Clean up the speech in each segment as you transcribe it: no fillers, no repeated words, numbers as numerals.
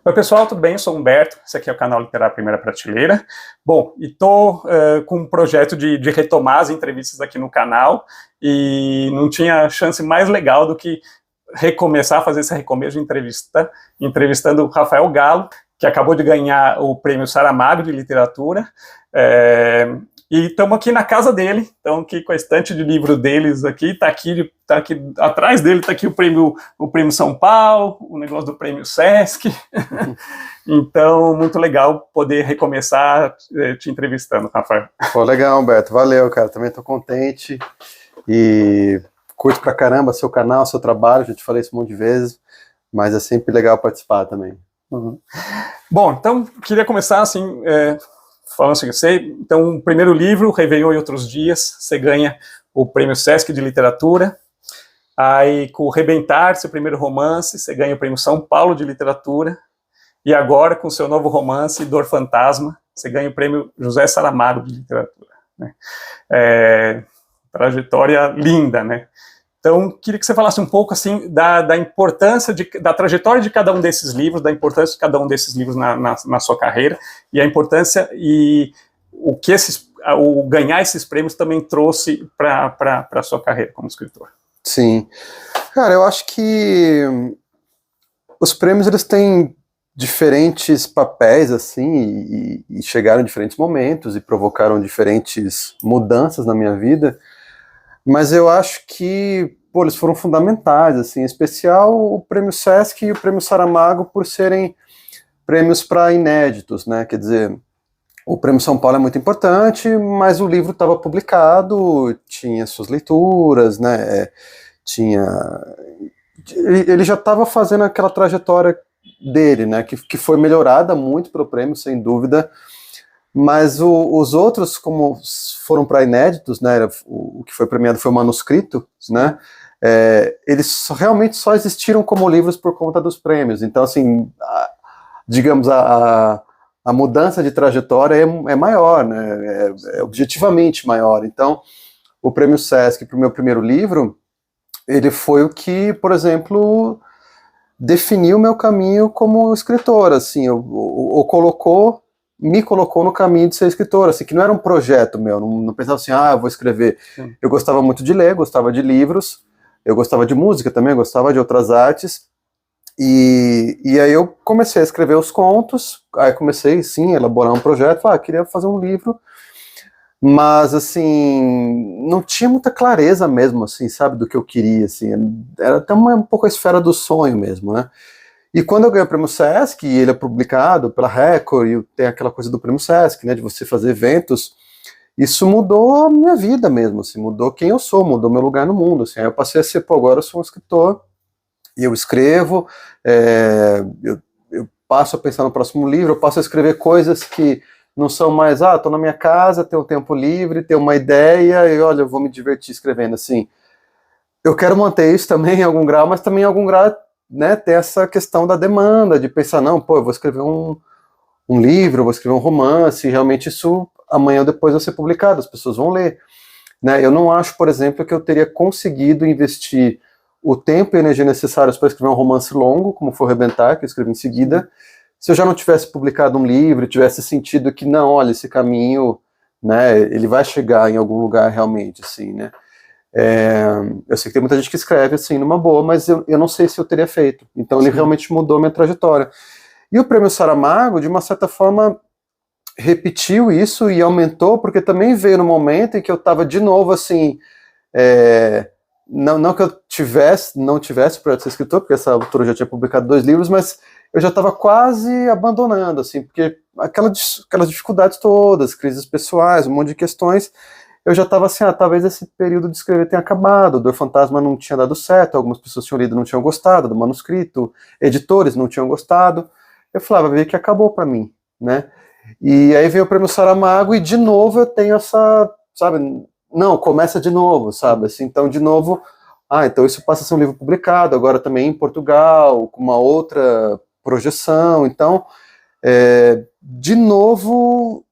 Oi pessoal, tudo bem? Eu sou o Humberto, esse aqui é o canal Literário Primeira Prateleira. Bom, e estou com um projeto de retomar as entrevistas aqui no canal e não tinha chance mais legal do que recomeçar a fazer esse recomeço de entrevista, entrevistando o Rafael Galo, que acabou de ganhar o prêmio Saramago de Literatura. E estamos aqui na casa dele, estamos aqui com a estante de livro deles aqui, tá aqui atrás dele está aqui o prêmio São Paulo, o negócio do prêmio Sesc. Então, muito legal poder recomeçar te entrevistando, Rafael. Pô, legal, Humberto, valeu, cara, também estou contente e curto pra caramba seu canal, seu trabalho, já te falei isso um monte de vezes, mas é sempre legal participar também. Uhum. Bom, então, queria começar assim... falando assim, então, o primeiro livro, Réveillon e Outros Dias, você ganha o prêmio Sesc de Literatura. Aí, com o Rebentar, seu primeiro romance, você ganha o prêmio São Paulo de Literatura. E agora, com o seu novo romance, Dor Fantasma, você ganha o prêmio José Saramago de Literatura. Né? Trajetória linda, né? Então, queria que você falasse um pouco assim da importância, da trajetória de cada um desses livros, da importância de cada um desses livros na sua carreira, e a importância e o que o ganhar esses prêmios também trouxe para a sua carreira como escritor. Sim. Cara, eu acho que os prêmios, eles têm diferentes papéis, assim, e chegaram em diferentes momentos, e provocaram diferentes mudanças na minha vida. Mas eu acho que, pô, eles foram fundamentais, assim, em especial o prêmio Sesc e o prêmio Saramago por serem prêmios para inéditos, né, quer dizer, o prêmio São Paulo é muito importante, mas o livro estava publicado, tinha suas leituras, né, ele já estava fazendo aquela trajetória dele, né, que foi melhorada muito pelo prêmio, sem dúvida. Mas os outros, como foram para inéditos, né, o que foi premiado foi o manuscrito, né, eles realmente só existiram como livros por conta dos prêmios. Então, assim, digamos, a mudança de trajetória é maior, né, é objetivamente maior. Então, o prêmio Sesc para o meu primeiro livro, ele foi o que, por exemplo, definiu o meu caminho como escritor, assim, me colocou no caminho de ser escritor, assim, que não era um projeto meu, não pensava assim, eu vou escrever. Sim. Eu gostava muito de ler, gostava de livros, eu gostava de música também, gostava de outras artes, e aí eu comecei a escrever os contos, aí comecei, sim, a elaborar um projeto, queria fazer um livro, mas, assim, não tinha muita clareza mesmo, assim, sabe, do que eu queria, assim, era até um pouco a esfera do sonho mesmo, né. E quando eu ganhei o prêmio Sesc, e ele é publicado pela Record, e tem aquela coisa do prêmio Sesc, né, de você fazer eventos, isso mudou a minha vida mesmo, assim, mudou quem eu sou, mudou meu lugar no mundo, assim, aí eu passei a ser, agora eu sou um escritor, e eu escrevo, eu passo a pensar no próximo livro, eu passo a escrever coisas que não são mais, tô na minha casa, tenho tempo livre, tenho uma ideia, e olha, eu vou me divertir escrevendo, assim. Eu quero manter isso também em algum grau, mas também em algum grau, né, ter essa questão da demanda, de pensar, não, eu vou escrever um livro, eu vou escrever um romance, e realmente isso amanhã ou depois vai ser publicado, as pessoas vão ler. Né? Eu não acho, por exemplo, que eu teria conseguido investir o tempo e a energia necessários para escrever um romance longo, como foi o Rebentar, que eu escrevi em seguida, se eu já não tivesse publicado um livro, tivesse sentido que, não, olha, esse caminho, né, ele vai chegar em algum lugar realmente, assim, né. Eu sei que tem muita gente que escreve assim numa boa, mas eu não sei se eu teria feito. Então ele realmente mudou minha trajetória. E o prêmio Saramago, de uma certa forma, repetiu isso e aumentou, porque também veio no momento em que eu estava de novo assim, não que eu não tivesse para ser escritor, porque essa autora já tinha publicado 2 livros, mas eu já estava quase abandonando, assim, porque aquelas dificuldades todas, crises pessoais, um monte de questões, eu já estava assim, talvez esse período de escrever tenha acabado, Dor Fantasma não tinha dado certo, algumas pessoas tinham lido e não tinham gostado do manuscrito, editores não tinham gostado, eu falava, vai ver que acabou para mim, né, e aí veio o prêmio Saramago e de novo eu tenho essa, sabe, não, começa de novo, sabe, assim, então de novo, então isso passa a ser um livro publicado, agora também em Portugal, com uma outra projeção, então, de novo...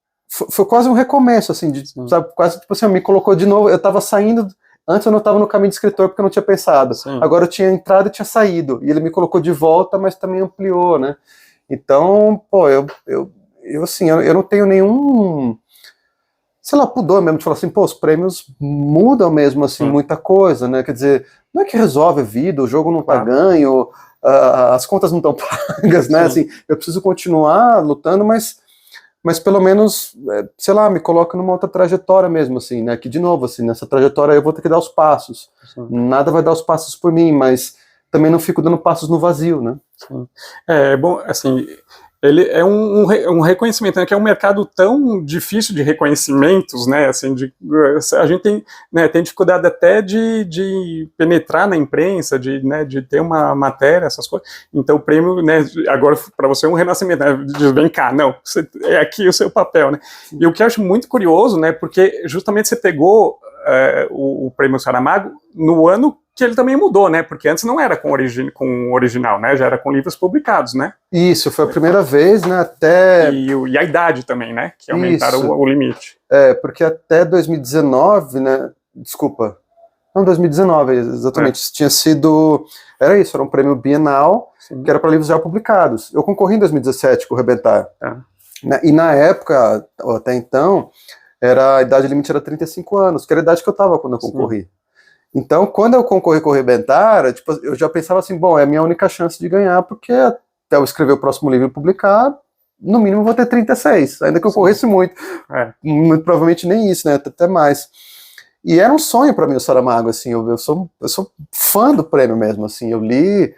Foi quase um recomeço, assim, sabe, quase, tipo assim, me colocou de novo, eu tava saindo, antes eu não tava no caminho de escritor porque eu não tinha pensado, agora eu tinha entrado e tinha saído, e ele me colocou de volta, mas também ampliou, né, Então, pô, assim, eu não tenho nenhum, sei lá, pudor mesmo de falar assim, pô, os prêmios mudam mesmo, assim, muita coisa, né? Quer dizer, não é que resolve a vida, o jogo não tá ganho, as contas não estão pagas, né? Assim, eu preciso continuar lutando, mas pelo menos, sei lá, me coloca numa outra trajetória mesmo, assim, né? Que, de novo, assim, nessa trajetória eu vou ter que dar os passos. Nada vai dar os passos por mim, mas também não fico dando passos no vazio, né? É bom, assim, ele é um reconhecimento, né, que é um mercado tão difícil de reconhecimentos, né, assim, a gente tem, né, tem dificuldade até de penetrar na imprensa, né, de ter uma matéria, essas coisas. Então o prêmio, né, agora para você é um renascimento, né, diz, vem cá, não, é aqui o seu papel, né. E o que eu acho muito curioso, né, porque justamente você pegou o prêmio Saramago no ano que ele também mudou, né? Porque antes não era com original, né? Já era com livros publicados, né? Isso, foi a primeira vez, né? Até... E a idade também, né? Que aumentaram o limite. Porque até 2019, né? Desculpa. Não, 2019, exatamente. Tinha sido... Era isso, era um prêmio bienal, que era para livros já publicados. Eu concorri em 2017 com o Rebentar. Né? E na época, até então, a idade limite era 35 anos, que era a idade que eu estava quando eu concorri. Então, quando eu concorri com o Rebentar, tipo, eu já pensava assim, bom, é a minha única chance de ganhar, porque até eu escrever o próximo livro e publicar, no mínimo eu vou ter 36, ainda que eu corresse muito. Muito provavelmente nem isso, né, até mais. E era um sonho para mim o Saramago, assim, eu sou fã do prêmio mesmo, assim, eu li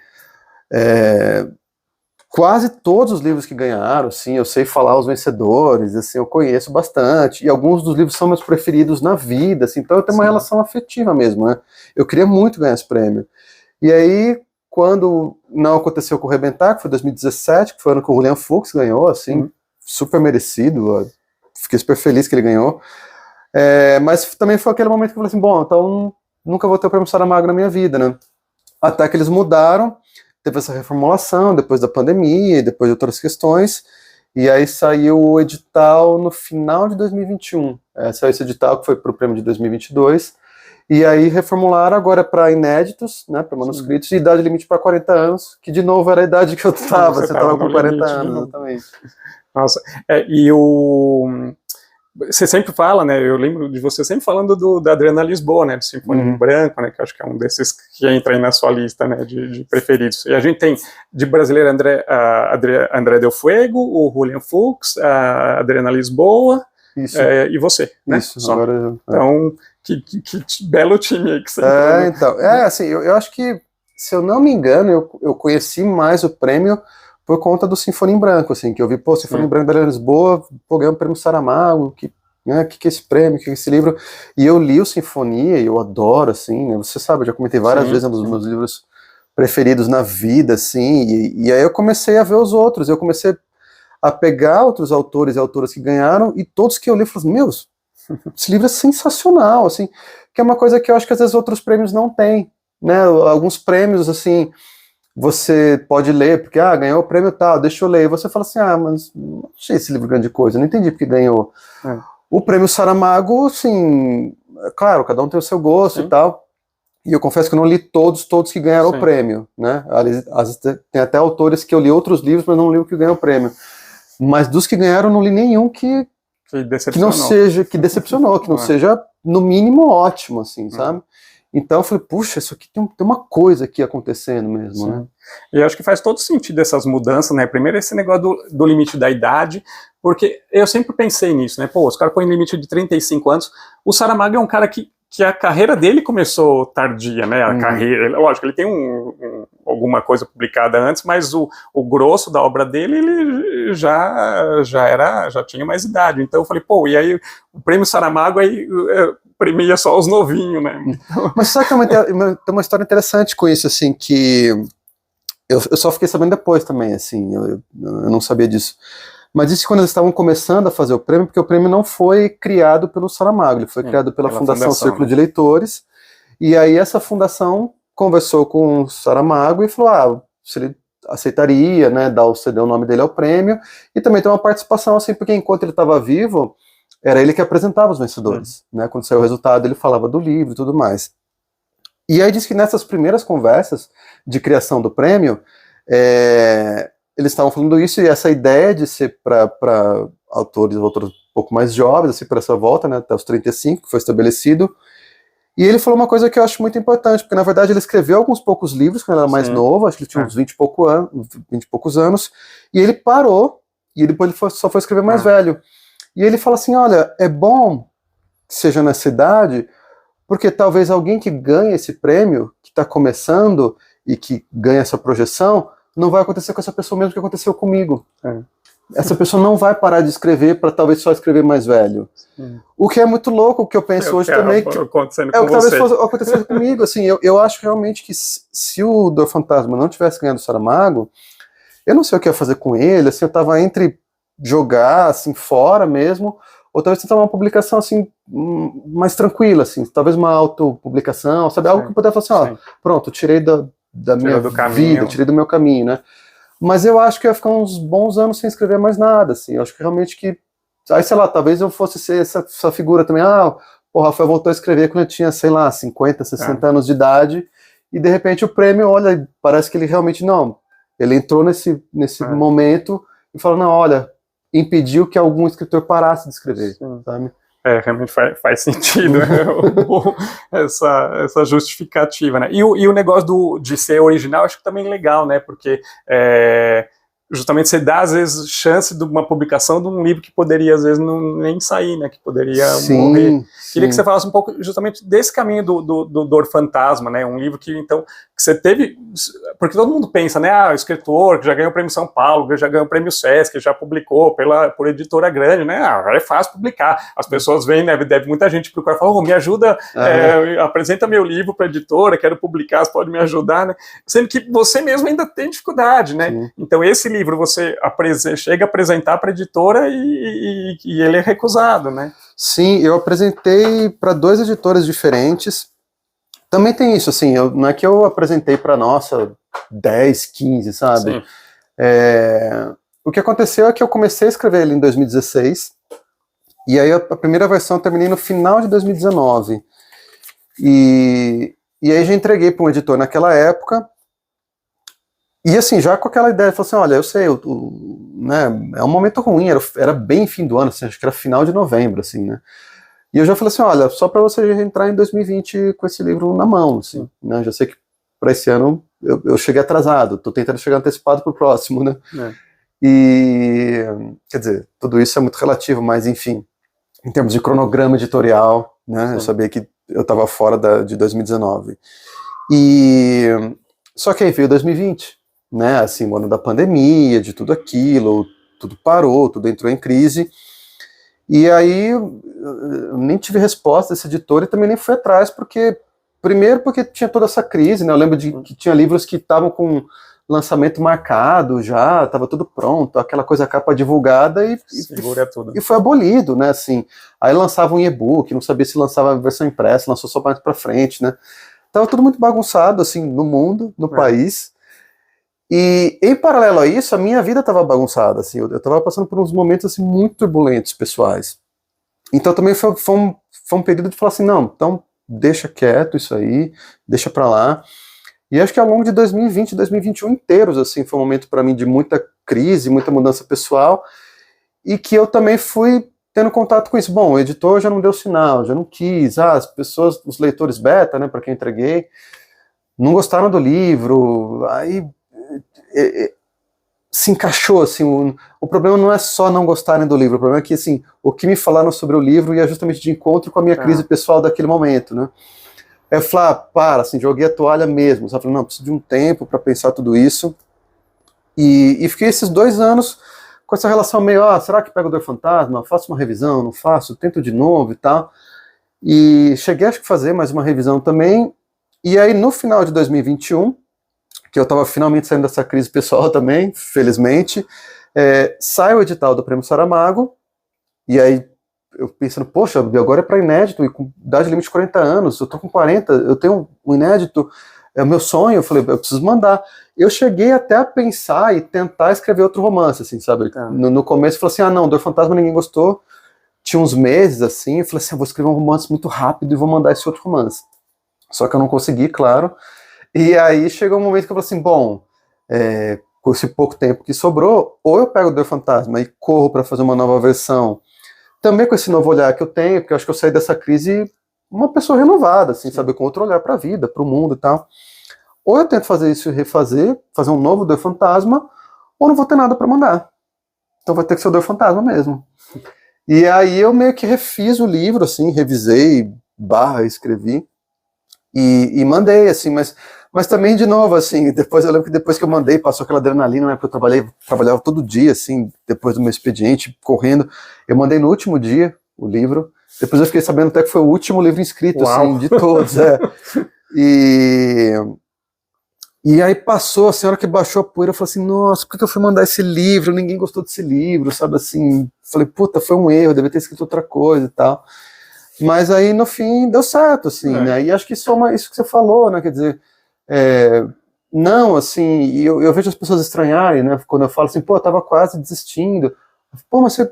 quase todos os livros que ganharam, assim, eu sei falar os vencedores, assim, eu conheço bastante, e alguns dos livros são meus preferidos na vida, assim, então eu tenho uma relação afetiva mesmo, né? Eu queria muito ganhar esse prêmio. E aí, quando não aconteceu com o Rebentar, que foi 2017, que foi o ano que o Julian Fuchs ganhou, assim, super merecido, fiquei super feliz que ele ganhou, mas também foi aquele momento que eu falei assim, bom, então nunca vou ter o prêmio Saramago na minha vida, né? Até que eles mudaram, teve essa reformulação depois da pandemia, depois de outras questões, e aí saiu o edital no final de 2021. Saiu esse edital que foi para o prêmio de 2022, e aí reformularam agora para inéditos, né, para manuscritos, e idade limite para 40 anos, que de novo era a idade que eu estava, você estava com 40 anos, exatamente. Nossa, você sempre fala, né, eu lembro de você sempre falando da Adriana Lisboa, né, do Sinfonia em Branco, né, que acho que é um desses que entra aí na sua lista, né, de preferidos. E a gente tem de brasileiro André Del Fuego, o Julian Fuchs, a Adriana Lisboa, e você, né? Isso, agora... Então, que belo time aí que você entrou. Então, assim, eu acho que, se eu não me engano, eu conheci mais o prêmio por conta do Sinfonia em Branco, assim, que eu vi, pô, Sinfonia em Branco da Lisboa, pô, ganhou o prêmio Saramago, que é esse prêmio, que é esse livro, e eu li o Sinfonia, e eu adoro, assim, né, você sabe, eu já comentei várias vezes, é um dos meus livros preferidos na vida, assim, e aí eu comecei a ver os outros, eu comecei a pegar outros autores e autoras que ganharam, e todos que eu li, eu falei, meu, esse livro é sensacional, assim, que é uma coisa que eu acho que às vezes outros prêmios não têm, né, alguns prêmios, assim, você pode ler, porque, ganhou o prêmio tal, deixa eu ler, e você fala assim, mas não achei esse livro grande coisa, não entendi porque ganhou. O prêmio Saramago, assim, claro, cada um tem o seu gosto e tal, e eu confesso que eu não li todos que ganharam o prêmio, né, tem até autores que eu li outros livros, mas não li o que ganhou o prêmio, mas dos que ganharam eu não li nenhum que não seja, que decepcionou, que não seja, no mínimo, ótimo, assim, sabe? Então eu falei, puxa, isso aqui tem uma coisa aqui acontecendo mesmo, né? E eu acho que faz todo sentido essas mudanças, né? Primeiro esse negócio do limite da idade, porque eu sempre pensei nisso, né? Pô, os caras põem limite de 35 anos, o Saramago é um cara que a carreira dele começou tardia, né? A carreira, lógico, ele tem alguma coisa publicada antes, mas o grosso da obra dele, ele já tinha mais idade. Então eu falei, pô, e aí o prêmio Saramago aí premia só os novinhos, né? Mas sabe que tem uma história interessante com isso, assim, que eu só fiquei sabendo depois também, assim, eu não sabia disso. Mas isso quando eles estavam começando a fazer o prêmio, porque o prêmio não foi criado pelo Saramago, ele foi criado pela Fundação Círculo de Leitores, e aí essa fundação conversou com o Saramago e falou, se ele aceitaria, né, ceder o nome dele ao prêmio, e também tem uma participação, assim, porque enquanto ele estava vivo, era ele que apresentava os vencedores, né, quando saiu o resultado ele falava do livro e tudo mais. E aí diz que nessas primeiras conversas de criação do prêmio, eles estavam falando isso, e essa ideia de ser para autores um pouco mais jovens, assim, para essa volta, né, até os 35, que foi estabelecido. E ele falou uma coisa que eu acho muito importante, porque na verdade ele escreveu alguns poucos livros quando ele era mais novo, acho que ele tinha uns 20 e poucos anos, e ele parou, e depois ele só foi escrever mais velho. E ele fala assim, olha, é bom que seja nessa idade, porque talvez alguém que ganha esse prêmio, que está começando e que ganha essa projeção, não vai acontecer com essa pessoa mesmo que aconteceu comigo. Essa pessoa não vai parar de escrever para talvez só escrever mais velho. O que é muito louco, o que eu penso hoje também, é o que talvez fosse acontecer comigo. Assim, eu acho realmente que se o Dor Fantasma não tivesse ganhado o Saramago, eu não sei o que ia fazer com ele, assim, eu tava entre jogar, assim, fora mesmo, ou talvez tentar uma publicação, assim, mais tranquila, assim, talvez uma autopublicação, sabe, algo que eu pudesse falar assim, ó, pronto, tirei da minha vida, tirei do meu caminho, né, mas eu acho que eu ia ficar uns bons anos sem escrever mais nada, assim, eu acho que realmente que, aí, sei lá, talvez eu fosse ser essa figura também, o Rafael voltou a escrever quando eu tinha, sei lá, 50, 60 anos de idade, e de repente o prêmio, olha, parece que ele realmente, não, ele entrou nesse momento e falou, não, olha, impediu que algum escritor parasse de escrever, sabe? Realmente faz sentido, né? essa justificativa, né? E o negócio de ser original, acho que também é legal, né? Porque justamente você dá, às vezes, chance de uma publicação de um livro que poderia, às vezes, nem sair, né? Que poderia morrer. Queria que você falasse um pouco justamente desse caminho do Dor Fantasma, né? Um livro que, então, que você teve... Porque todo mundo pensa, né? O escritor que já ganhou o prêmio São Paulo, que já ganhou o prêmio Sesc, que já publicou por editora grande, né? É fácil publicar. As pessoas vêm, né? Deve muita gente procurar e falar, me ajuda, apresenta meu livro para a editora, quero publicar, você pode me ajudar, né? Sendo que você mesmo ainda tem dificuldade, né? Sim. Então, esse livro você chega a apresentar para a editora e ele é recusado, né? Sim, eu apresentei para 2 editores diferentes. Também tem isso, assim, não é que eu apresentei para, 10, 15, sabe? Sim. O que aconteceu é que eu comecei a escrever ele em 2016, e aí a primeira versão eu terminei no final de 2019. E aí já entreguei para um editor naquela época, e assim, já com aquela ideia, falei assim, olha, eu sei, né, é um momento ruim, era bem fim do ano, assim, acho que era final de novembro, assim, né? E eu já falei assim, olha, só para você entrar em 2020 com esse livro na mão, assim, né? Já sei que para esse ano eu cheguei atrasado, tô tentando chegar antecipado pro próximo, né? E, quer dizer, tudo isso é muito relativo, mas enfim, em termos de cronograma editorial, né? Eu sabia que eu estava fora de 2019. Só que aí veio 2020, né? Assim, o ano da pandemia, de tudo aquilo, tudo parou, tudo entrou em crise. E aí eu nem tive resposta desse editor e também nem fui atrás, primeiro porque tinha toda essa crise, né? Eu lembro que tinha livros que estavam com lançamento marcado já, estava tudo pronto, aquela coisa, capa divulgada e foi abolido, né? Assim, aí lançava um e-book, não sabia se lançava a versão impressa, lançou só mais pra frente, né? Tava tudo muito bagunçado, assim, no mundo, no país. E, em paralelo a isso, a minha vida estava bagunçada, assim, eu estava passando por uns momentos, assim, muito turbulentos, pessoais. Então, também foi um período de falar assim, não, então, deixa quieto isso aí, deixa pra lá. E acho que ao longo de 2020 e 2021 inteiros, assim, foi um momento para mim de muita crise, muita mudança pessoal, e que eu também fui tendo contato com isso. Bom, o editor já não deu sinal, já não quis, as pessoas, os leitores beta, né, para quem entreguei, não gostaram do livro, aí se encaixou, assim, o problema não é só não gostarem do livro, o problema é que, assim, o que me falaram sobre o livro ia justamente de encontro com a minha crise pessoal daquele momento, né. Aí eu falei, assim, joguei a toalha mesmo, sabe? Falei, não, preciso de um tempo para pensar tudo isso, e fiquei esses 2 anos com essa relação meio, será que pego o Dor Fantasma, faço uma revisão, não faço, tento de novo e tal, e cheguei acho que fazer mais uma revisão também, e aí no final de 2021, que eu estava finalmente saindo dessa crise pessoal também, felizmente, sai o edital do Prêmio Saramago, e aí eu pensando, poxa, agora é para inédito, e com idade limite de 40 anos, eu tô com 40, eu tenho um inédito, é o meu sonho, eu falei, eu preciso mandar. Eu cheguei até a pensar e tentar escrever outro romance, assim, sabe? No começo eu falei assim, não, Dor Fantasma ninguém gostou, tinha uns meses, assim, eu falei assim, eu vou escrever um romance muito rápido e vou mandar esse outro romance. Só que eu não consegui, claro. E aí chegou um momento que eu falei assim, bom, com esse pouco tempo que sobrou, ou eu pego o Dor Fantasma e corro para fazer uma nova versão, também com esse novo olhar que eu tenho, porque eu acho que eu saí dessa crise uma pessoa renovada, assim, sabe, com outro olhar para a vida, para o mundo e tal. Ou eu tento fazer isso e refazer, fazer um novo Dor Fantasma, ou não vou ter nada para mandar. Então vai ter que ser o Dor Fantasma mesmo. E aí eu meio que refiz o livro, assim, revisei, escrevi, e mandei, assim, mas também, de novo, assim, depois eu lembro que depois que eu mandei, passou aquela adrenalina, né, porque eu trabalhava todo dia, assim, depois do meu expediente, correndo, eu mandei no último dia o livro, depois eu fiquei sabendo até que foi o último livro inscrito, assim, de todos, E aí passou, a senhora que baixou a poeira, eu falei assim, nossa, por que eu fui mandar esse livro? Ninguém gostou desse livro, sabe, assim, falei, puta, foi um erro, devia ter escrito outra coisa e tal. Mas aí, no fim, deu certo, assim, né, e acho que isso que você falou, né, quer dizer, não, assim, e eu vejo as pessoas estranharem, né, quando eu falo assim, pô, eu tava quase desistindo, pô, mas você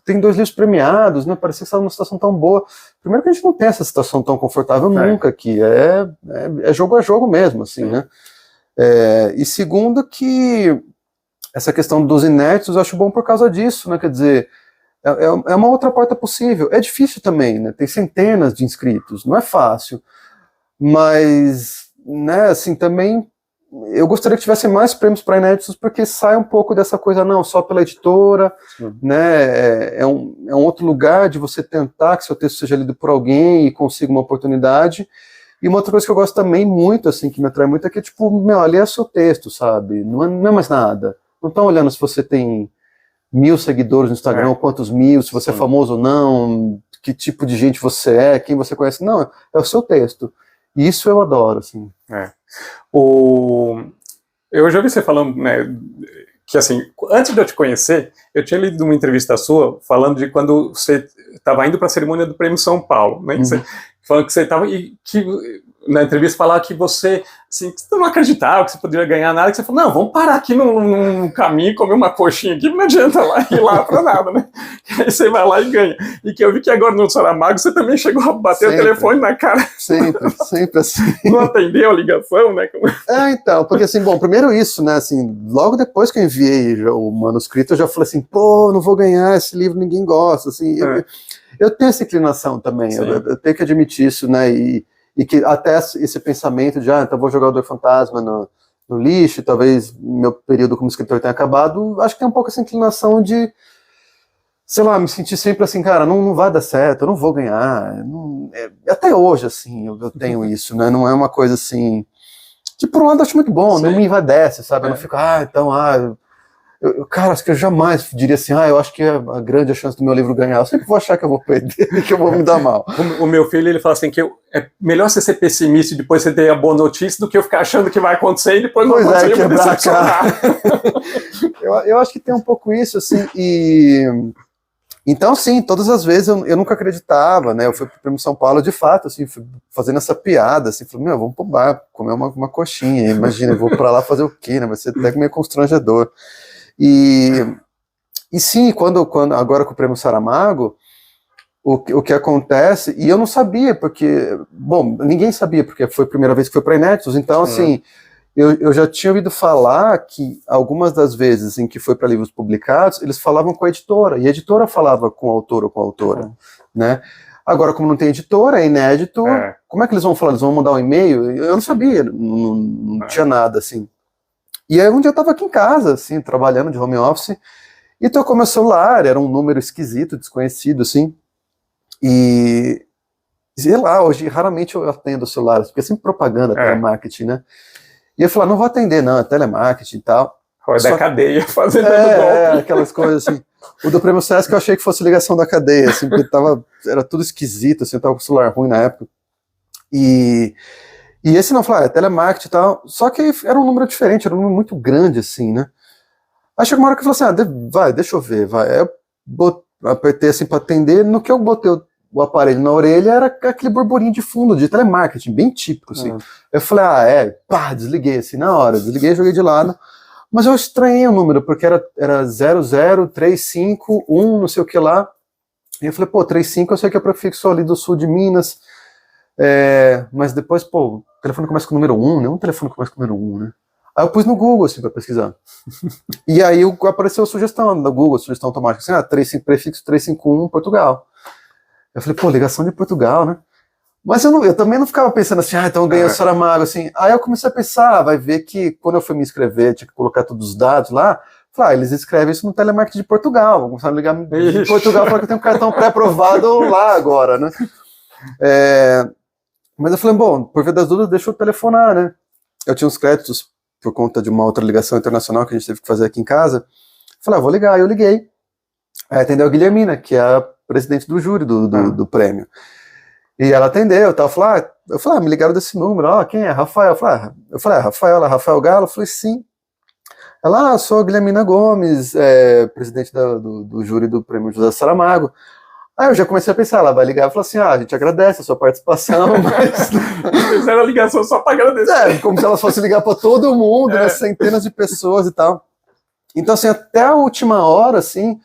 tem 2 livros premiados, né, parecia que estava numa situação tão boa. Primeiro que a gente não tem essa situação tão confortável nunca aqui, é jogo a jogo mesmo, assim, né. E segundo que essa questão dos inéditos eu acho bom por causa disso, né, quer dizer, é uma outra porta possível. É difícil também, né, tem centenas de inscritos, não é fácil, mas, né, assim, também eu gostaria que tivesse mais prêmios para inéditos, porque sai um pouco dessa coisa, não, só pela editora, né, é um outro lugar de você tentar que seu texto seja lido por alguém e consiga uma oportunidade. E uma outra coisa que eu gosto também muito, assim, que me atrai muito, é que, tipo, meu, ali é seu texto, sabe? Não é mais nada. Não estão olhando se você tem 1000 seguidores no Instagram, ou quantos mil, se você é famoso ou não, que tipo de gente você é, quem você conhece. Não, é o seu texto. E isso eu adoro, assim. Eu já ouvi você falando, né, que assim, antes de eu te conhecer, eu tinha lido uma entrevista sua falando de quando você estava indo para a cerimônia do Prêmio São Paulo, né? Falando que você estava e que na entrevista falava que você, assim, que você não acreditava que você poderia ganhar nada, que você falou, não, vamos parar aqui no caminho e comer uma coxinha aqui, não adianta ir lá para nada, né? E aí você vai lá e ganha. E que eu vi que agora no Saramago você também chegou a bater o telefone na cara. Sempre assim. Não atendeu a ligação, né? Então, porque assim, bom, primeiro isso, né, assim, logo depois que eu enviei o manuscrito, eu já falei assim, pô, não vou ganhar esse livro, ninguém gosta, assim, eu tenho essa inclinação também, eu tenho que admitir isso, né, e que até esse pensamento de, então vou jogar o Dor Fantasma no lixo, talvez meu período como escritor tenha acabado, acho que tem um pouco essa inclinação de, sei lá, me sentir sempre assim, cara, não vai dar certo, eu não vou ganhar, até hoje, assim, eu tenho isso, né, não é uma coisa assim, que por um lado eu acho muito bom, não me envadece, sabe, eu não fico, cara, acho que eu jamais diria assim, eu acho que é a grande chance do meu livro ganhar, eu sempre vou achar que eu vou perder, que eu vou me dar mal. O meu filho, ele fala assim, que é melhor você ser pessimista e depois você ter a boa notícia do que eu ficar achando que vai acontecer e depois não acontecer e me decepcionar. Eu acho que tem um pouco isso, assim, então, sim, todas as vezes eu nunca acreditava, né, eu fui pro Prêmio São Paulo, de fato, assim, fazendo essa piada, assim, falei, vamos pro bar, comer uma coxinha, imagina, eu vou pra lá fazer o quê, né, vai ser até meio constrangedor. E sim, quando agora com o Prêmio Saramago, o que acontece, e eu não sabia, porque, bom, ninguém sabia, porque foi a primeira vez que foi para inéditos, então, assim, eu já tinha ouvido falar que algumas das vezes em que foi para livros publicados, eles falavam com a editora, e a editora falava com o autor ou com a autora, né? Agora, como não tem editora, é inédito, como é que eles vão falar? Eles vão mandar um e-mail? Eu não sabia, não tinha nada, assim. E aí um dia eu tava aqui em casa, assim, trabalhando de home office, e tocou meu celular, era um número esquisito, desconhecido, assim, e sei lá, hoje raramente eu atendo o celular, porque é sempre propaganda, telemarketing, né? E eu falei, não vou atender não, é telemarketing e tal. É da cadeia, fazendo golpe. Aquelas coisas assim. O do Prêmio Sesc eu achei que fosse ligação da cadeia, assim, porque era tudo esquisito, assim, eu tava com o celular ruim na época. E esse não, falava, telemarketing e tal, só que era um número diferente, era um número muito grande, assim, né? Aí chegou uma hora que eu falei assim, vai, deixa eu ver, vai. Aí eu apertei assim pra atender, no que eu botei o aparelho na orelha, era aquele burburinho de fundo de telemarketing, bem típico, assim. Eu falei, desliguei, assim, na hora, desliguei e joguei de lado. Mas eu estranhei o número, porque era 00351, não sei o que lá. E eu falei, 35 eu sei que é prefixo ali do sul de Minas, mas depois, o telefone começa com o número 1, nenhum telefone começa com o número 1, né? Aí eu pus no Google, assim, pra pesquisar. E aí apareceu a sugestão no Google, sugestão automática, assim, prefixo 351, Portugal. Eu falei, pô, ligação de Portugal, né? Mas eu também não ficava pensando assim, então eu ganhei o Saramago, assim. Aí eu comecei a pensar, vai ver que quando eu fui me inscrever, tinha que colocar todos os dados lá. Falei, eles escrevem isso no telemarketing de Portugal. Vou começar a ligar de Portugal, falar que eu tenho um cartão pré-aprovado lá agora, né? Mas eu falei, bom, por via das dúvidas, deixa eu telefonar, né? Eu tinha uns créditos por conta de uma outra ligação internacional que a gente teve que fazer aqui em casa. Falei, vou ligar. Aí eu liguei. Aí atendeu a Guilhermina, que é a presidente do júri do prêmio. E ela atendeu, eu falei, me ligaram desse número, quem é? Rafael. Eu falei, Rafael Galo? Eu falei, sim. Ela, sou a Guilhermina Gomes, presidente do júri do prêmio José Saramago. Aí eu já comecei a pensar, ela vai ligar e falar assim, a gente agradece a sua participação, mas... Fizeram a ligação só para agradecer. Como se ela fosse ligar para todo mundo, né, centenas de pessoas e tal. Então, assim, até a última hora, assim,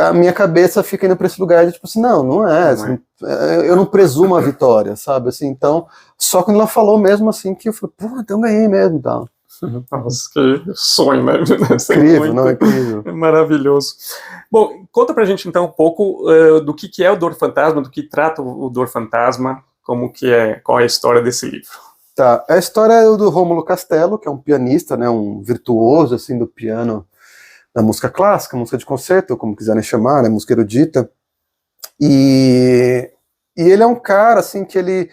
a minha cabeça fica indo para esse lugar de tipo assim, não é, assim, eu não presumo a vitória, sabe, assim, então, só quando ela falou mesmo assim, que eu falei, pô, então eu ganhei mesmo e tal. Nossa, que sonho, né? Incrível, não é incrível. Maravilhoso. Bom, conta pra gente então um pouco do que é o Dor Fantasma, do que trata o Dor Fantasma, qual é a história desse livro. Tá, a história é do Rômulo Castelo, que é um pianista, né, um virtuoso, assim, do piano, da música clássica, música de concerto, como quiserem chamar, né, música erudita, e ele é um cara, assim, que ele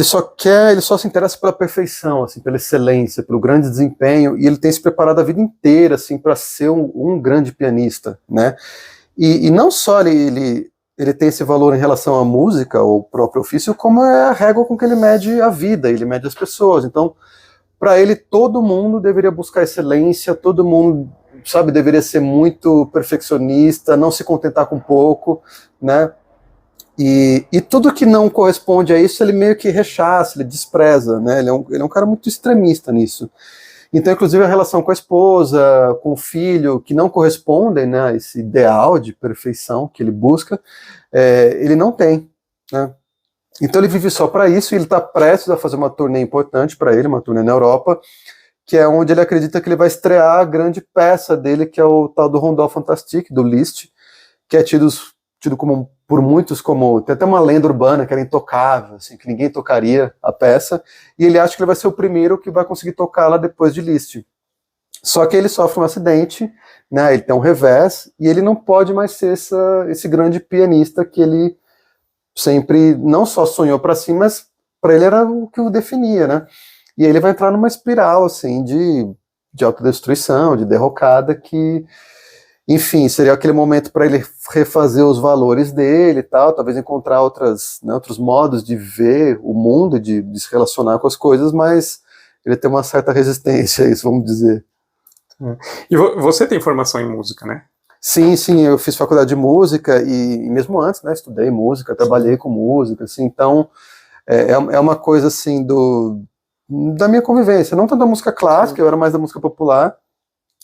só se interessa pela perfeição, assim, pela excelência, pelo grande desempenho, e ele tem se preparado a vida inteira, assim, para ser um grande pianista, né, e não só ele tem esse valor em relação à música, ou próprio ofício, como é a régua com que ele mede a vida, ele mede as pessoas, então, para ele, todo mundo deveria buscar excelência, todo mundo, sabe, deveria ser muito perfeccionista, não se contentar com pouco, né, e tudo que não corresponde a isso, ele meio que rechaça, ele despreza, né, ele é um cara muito extremista nisso. Então, inclusive, a relação com a esposa, com o filho, que não correspondem, né, a esse ideal de perfeição que ele busca, ele não tem, né. Então ele vive só para isso, e ele está prestes a fazer uma turnê importante para ele, uma turnê na Europa, que é onde ele acredita que ele vai estrear a grande peça dele, que é o tal do Rondó Fantastique, do Liszt, que é tido como, por muitos como, tem até uma lenda urbana que era intocável, assim, que ninguém tocaria a peça, e ele acha que ele vai ser o primeiro que vai conseguir tocá-la depois de Liszt. Só que ele sofre um acidente, né, ele tem um revés, e ele não pode mais ser esse grande pianista que ele sempre não só sonhou para si, mas para ele era o que o definia, né? E aí ele vai entrar numa espiral, assim, de autodestruição, de derrocada, que, enfim, seria aquele momento para ele refazer os valores dele e tal, talvez encontrar outros modos de ver o mundo, de se relacionar com as coisas, mas ele tem uma certa resistência a isso, vamos dizer. E você tem formação em música, né? Sim, eu fiz faculdade de música e mesmo antes, né, estudei música, trabalhei com música, assim, então é uma coisa, assim, da minha convivência, não tanto da música clássica, eu era mais da música popular,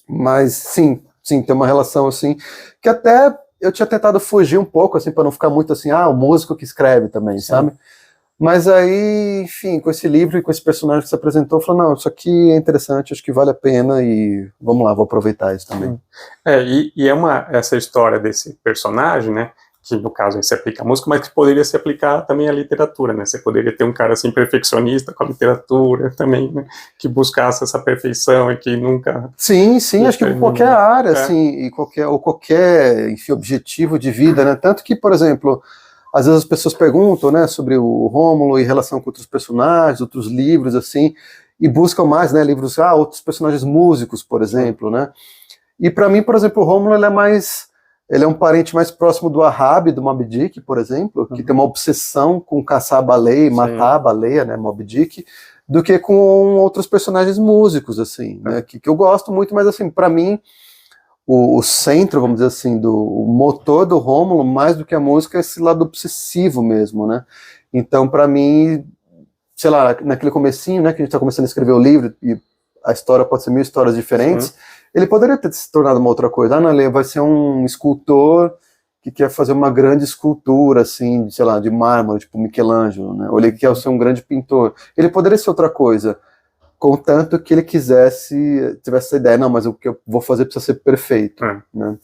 mas sim, tem uma relação, assim, que até eu tinha tentado fugir um pouco, assim, para não ficar muito assim, o músico que escreve também, sabe? Mas aí, enfim, com esse livro e com esse personagem que se apresentou, eu falei, não, isso aqui é interessante, acho que vale a pena e vamos lá, vou aproveitar isso também. E essa história desse personagem, né, que no caso se aplica à música, mas que poderia se aplicar também à literatura, né, você poderia ter um cara assim perfeccionista com a literatura também, né, que buscasse essa perfeição e que nunca... Sim, acho que em qualquer área, assim, e qualquer enfim, objetivo de vida, né, tanto que, por exemplo... Às vezes as pessoas perguntam, né, sobre o Rômulo em relação com outros personagens, outros livros, assim, e buscam mais, né, livros, outros personagens músicos, por exemplo, né. E para mim, por exemplo, o Rômulo, ele é um parente mais próximo do Ahab, do Moby Dick, por exemplo, que tem uma obsessão com caçar a baleia e matar a baleia, né, Moby Dick, do que com outros personagens músicos, assim, né, que eu gosto muito, mas assim, para mim, o centro, vamos dizer assim, o motor do Rômulo, mais do que a música, é esse lado obsessivo mesmo, né? Então, para mim, sei lá, naquele comecinho, né, que a gente tá começando a escrever o livro, e a história pode ser 1000 histórias diferentes, ele poderia ter se tornado uma outra coisa. Não, ele vai ser um escultor que quer fazer uma grande escultura, assim, sei lá, de mármore, tipo Michelangelo, né? Ou ele quer ser um grande pintor. Ele poderia ser outra coisa, contanto que ele tivesse essa ideia, não, mas o que eu vou fazer precisa ser perfeito, né?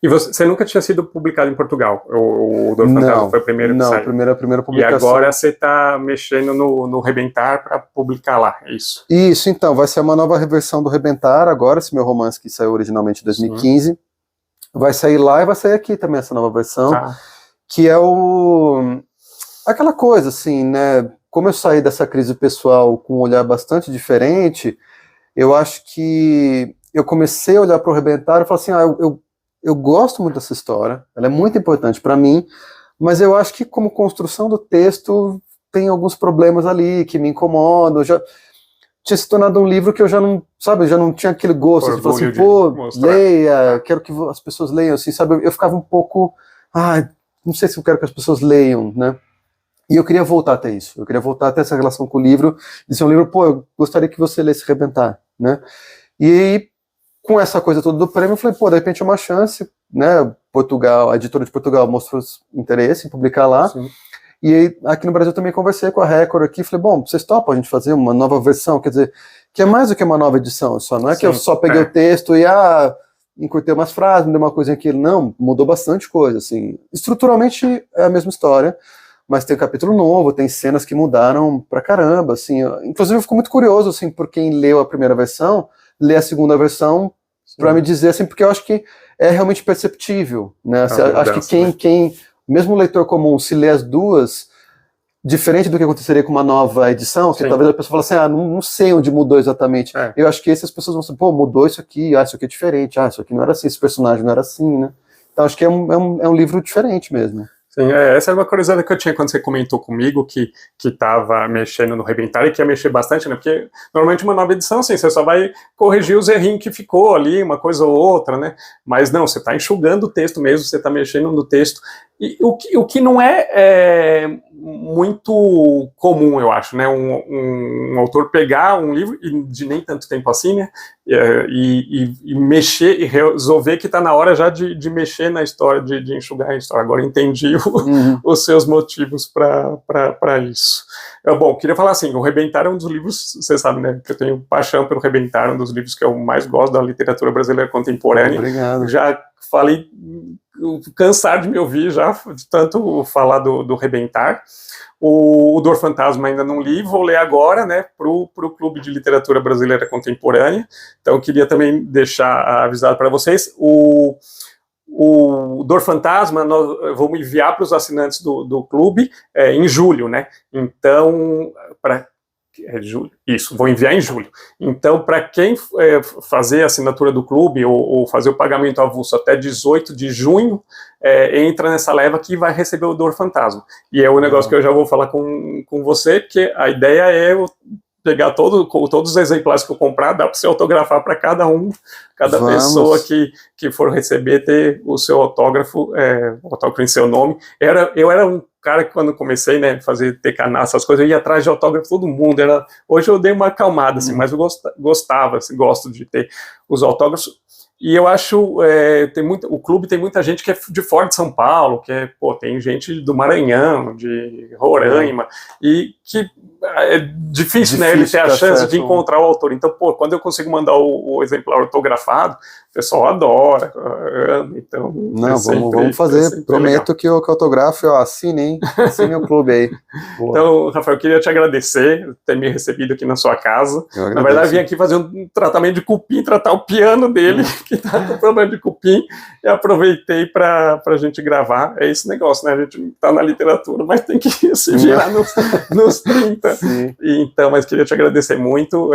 E você nunca tinha sido publicado em Portugal? O Dor Fantasma foi o primeiro que saiu? Não, a primeira publicação. E agora você está mexendo no Rebentar para publicar lá, é isso? Isso, então, vai ser uma nova reversão do Rebentar agora, esse meu romance que saiu originalmente em 2015. Sim. Vai sair lá e vai sair aqui também essa nova versão, que é aquela coisa, assim, né? Como eu saí dessa crise pessoal com um olhar bastante diferente, eu acho que eu comecei a olhar para o Rebentar e falar assim, eu gosto muito dessa história, ela é muito importante para mim, mas eu acho que como construção do texto tem alguns problemas ali que me incomodam. Já tinha se tornado um livro que eu já não, sabe, eu já não tinha aquele gosto de falar assim, pô, leia, quero que as pessoas leiam, assim, sabe, eu ficava um pouco, não sei se eu quero que as pessoas leiam, né, e eu queria voltar até isso, eu queria voltar até essa relação com o livro, de ser um livro, pô, eu gostaria que você lesse Rebentar, né, e aí, com essa coisa toda do prêmio, eu falei, pô, de repente é uma chance, né, Portugal, a editora de Portugal mostrou interesse em publicar lá. Sim. E aí, aqui no Brasil também conversei com a Record aqui, falei, bom, vocês topam a gente fazer uma nova versão, quer dizer, que é mais do que uma nova edição, só não é que eu só peguei o texto e, encurtei umas frases, me dei uma coisinha aqui, não, mudou bastante coisa, assim, estruturalmente é a mesma história, mas tem um capítulo novo, tem cenas que mudaram pra caramba, assim, inclusive eu fico muito curioso, assim, por quem leu a primeira versão, ler a segunda versão, para me dizer, assim, porque eu acho que é realmente perceptível, né, assim, acho que quem mesmo o leitor comum, se lê as duas, diferente do que aconteceria com uma nova edição, que talvez a pessoa fale assim, não sei onde mudou exatamente. Eu acho que essas pessoas vão dizer, pô, mudou isso aqui, isso aqui é diferente, isso aqui não era assim, esse personagem não era assim, né? Então acho que é um livro diferente mesmo. Sim, essa era uma curiosidade que eu tinha quando você comentou comigo que estava mexendo no Rebentar e que ia mexer bastante, né? Porque normalmente uma nova edição, assim, você só vai corrigir os errinhos que ficou ali, uma coisa ou outra, né? Mas não, você está enxugando o texto mesmo, você está mexendo no texto. E o que não é muito comum, eu acho, né? Um autor pegar um livro, e de nem tanto tempo assim, né? E mexer e resolver que está na hora já de mexer na história, de enxugar a história. Agora entendi os seus motivos para isso. Bom, queria falar assim, o Rebentar é um dos livros, você sabe, né? Que eu tenho paixão pelo Rebentar, um dos livros que eu mais gosto da literatura brasileira contemporânea. Obrigado. Já falei, cansar de me ouvir já, de tanto falar do Rebentar. O Dor Fantasma ainda não li, vou ler agora, né, pro Clube de Literatura Brasileira Contemporânea. Então eu queria também deixar avisado para vocês, o Dor Fantasma nós vamos enviar para os assinantes do clube em julho, né, então, vou enviar em julho. Então, para quem fazer a assinatura do clube ou fazer o pagamento avulso até 18 de junho, entra nessa leva que vai receber o Dor Fantasma. E é o negócio que eu já vou falar com você, porque a ideia é eu pegar todos os exemplares que eu comprar, dá para você autografar para cada pessoa que for receber, ter o seu autógrafo em seu nome. Eu era um cara que quando comecei, né, ter canal, essas coisas, eu ia atrás de autógrafo todo mundo. Hoje eu dei uma acalmada, assim, mas eu gostava, assim, gosto de ter os autógrafos. E eu acho, o clube tem muita gente que é de fora de São Paulo, tem gente do Maranhão, de Roraima, e que é difícil, né, ele ter a chance de encontrar o autor. Então, quando eu consigo mandar o exemplar autografado, o pessoal adora, então... Não, vamos fazer, prometo que o autógrafo eu assine, hein? Assine o clube aí. Boa. Então, Rafael, eu queria te agradecer por ter me recebido aqui na sua casa. Na verdade, eu vim aqui fazer um tratamento de cupim, tratar o piano dele, que tá com problema de cupim, e aproveitei para a gente gravar. É esse negócio, né? A gente tá na literatura, mas tem que se virar nos 30. Então, mas queria te agradecer muito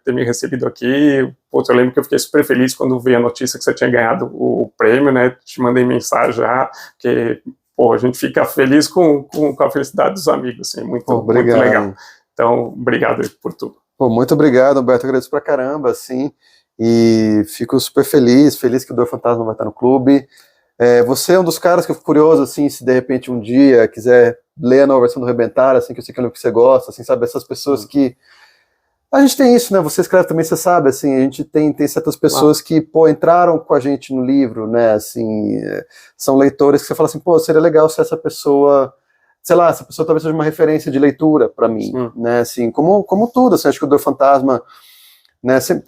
ter me recebido aqui. Eu lembro que eu fiquei super feliz quando vi a notícia que você tinha ganhado o prêmio, né? Te mandei mensagem já, porque a gente fica feliz com a felicidade dos amigos, assim, muito legal. Então, obrigado por tudo. Muito obrigado, Alberto, agradeço pra caramba, assim, e fico super feliz que o Dor Fantasma vai estar no clube. Você é um dos caras que eu fico curioso, assim, se de repente um dia quiser ler a nova versão do Rebentar, assim, que eu sei que é o que você gosta, assim, sabe, essas pessoas que A gente tem isso, né? Você escreve também, você sabe, assim, a gente tem certas pessoas que, pô, entraram com a gente no livro, né? Assim, são leitores que você fala assim, pô, seria legal se essa pessoa, sei lá, essa pessoa talvez seja uma referência de leitura para mim, né? Assim, como tudo, assim, acho que o Dor Fantasma, né? Sempre,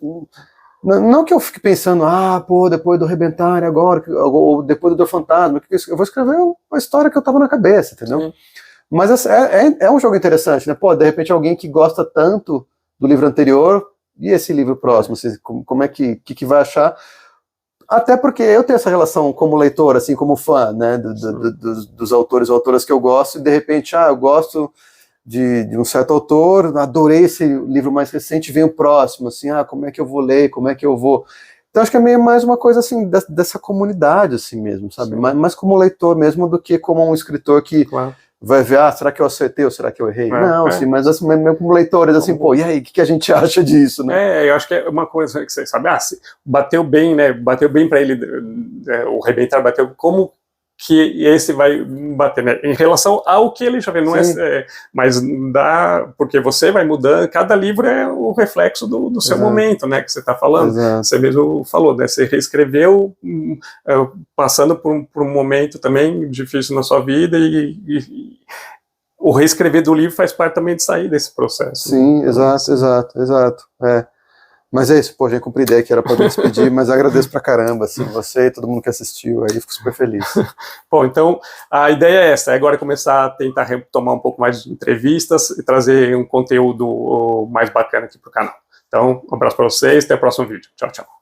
não que eu fique pensando, pô, depois do Rebentar agora, ou depois do Dor Fantasma, eu vou escrever uma história que eu tava na cabeça, entendeu? Sim. Mas é um jogo interessante, né? Pô, de repente alguém que gosta tanto do livro anterior, e esse livro próximo, assim, como é que vai achar? Até porque eu tenho essa relação como leitor, assim, como fã, né, dos autores ou autoras que eu gosto, e de repente, eu gosto de um certo autor, adorei esse livro mais recente, vem o próximo, assim, como é que eu vou ler, como é que eu vou... Então acho que é meio mais uma coisa, assim, dessa comunidade, assim mesmo, sabe? Mais como leitor mesmo do que como um escritor que vai ver, será que eu acertei ou será que eu errei? Não, assim, mas assim, mesmo como leitores, assim, pô, e aí, o que a gente acha disso, né? Eu acho que é uma coisa que você sabe, bateu bem, né, bateu bem pra ele, o Rebentar bateu, como que esse vai bater, né, em relação ao que ele já vê, não mas dá, porque você vai mudando, cada livro é o reflexo do seu momento, né, que você está falando. Exato. Você mesmo falou, né, você reescreveu passando por um momento também difícil na sua vida e o reescrever do livro faz parte também de sair desse processo. Sim, né? Exato. Mas é isso, pô, já cumpri a ideia que era para me despedir, mas agradeço pra caramba, assim, você e todo mundo que assistiu, aí fico super feliz. Bom, então, a ideia é essa, agora começar a tentar retomar um pouco mais de entrevistas e trazer um conteúdo mais bacana aqui pro canal. Então, um abraço para vocês, até o próximo vídeo. Tchau, tchau.